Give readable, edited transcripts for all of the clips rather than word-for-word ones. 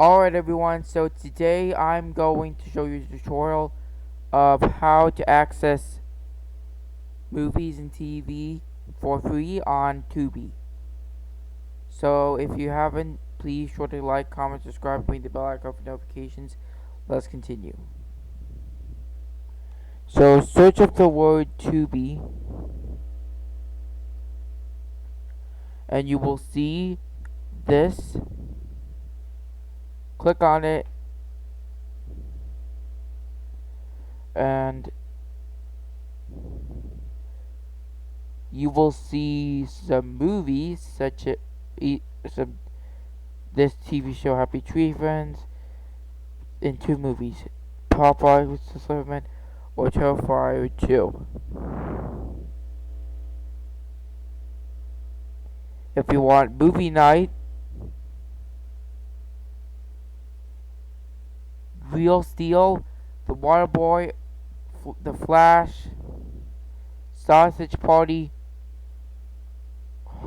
Alright everyone, so today I'm going to show you a tutorial of how to access movies and TV for free on Tubi. So if you haven't, please sure to like, comment, subscribe, and ring the bell icon for notifications. Let's continue. So search up the word Tubi and you will see this. Click on it and you will see some movies such as some this TV show Happy Tree Friends in two movies, Popeye with the Slipperman or Terrifier 2. If you want movie night, Real Steel, The Waterboy, The Flash, Sausage Party,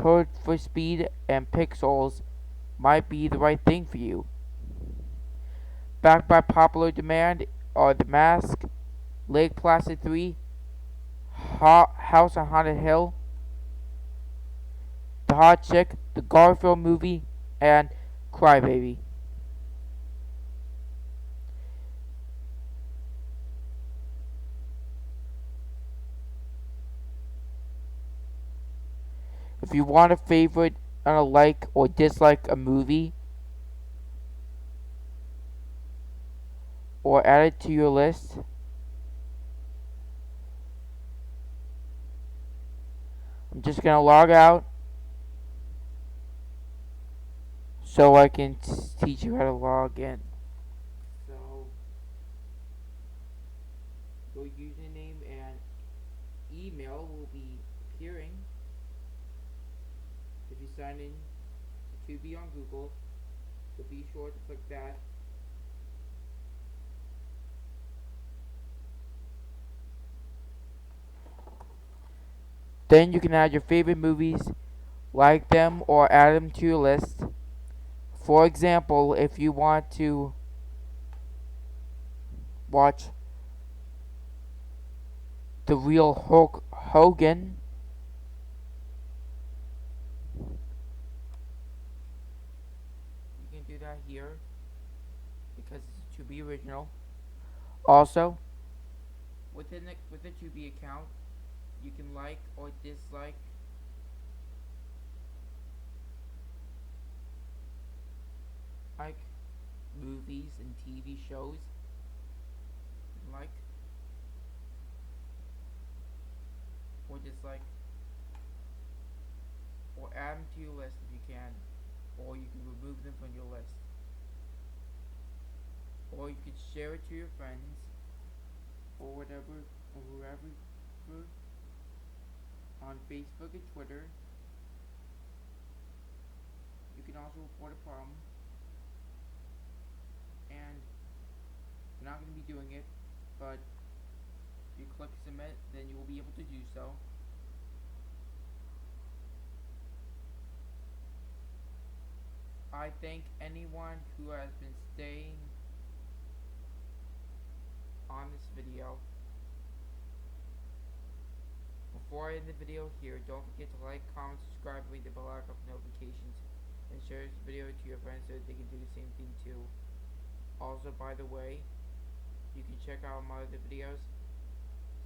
Hurt for Speed, and Pixels might be the right thing for you. Backed by popular demand are The Mask, Lake Placid 3, House on Haunted Hill, The Hot Chick, The Garfield Movie, and Crybaby. If you want a favorite and a like or dislike a movie, or add it to your list, I'm just gonna log out so I can teach you how to log in. So your username and email will be appearing if you sign in to Tubi on Google, so be sure to click that. Then you can add your favorite movies, like them, or add them to your list. For example, if you want to watch The Real Hulk Hogan, you can do that here because it's a Tubi original. Also, with the Tubi account, you can like or dislike movies and TV shows. Like or dislike or add them to your list if you can, or you can remove them from your list, or you could share it to your friends or whatever or whoever on Facebook and Twitter. You can also report a problem, and we're not going to be doing it, but if you click submit, then you will be able to do so. I thank anyone who has been staying on this video. Before I end the video here, don't forget to like, comment, subscribe, ring the bell icon for notifications, and share this video to your friends so that they can do the same thing too. Also, by the way, you can check out my other videos.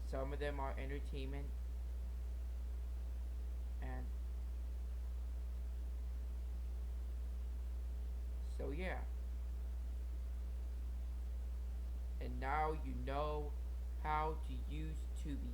Some of them are entertainment, and so yeah. And now you know how to use Tubi.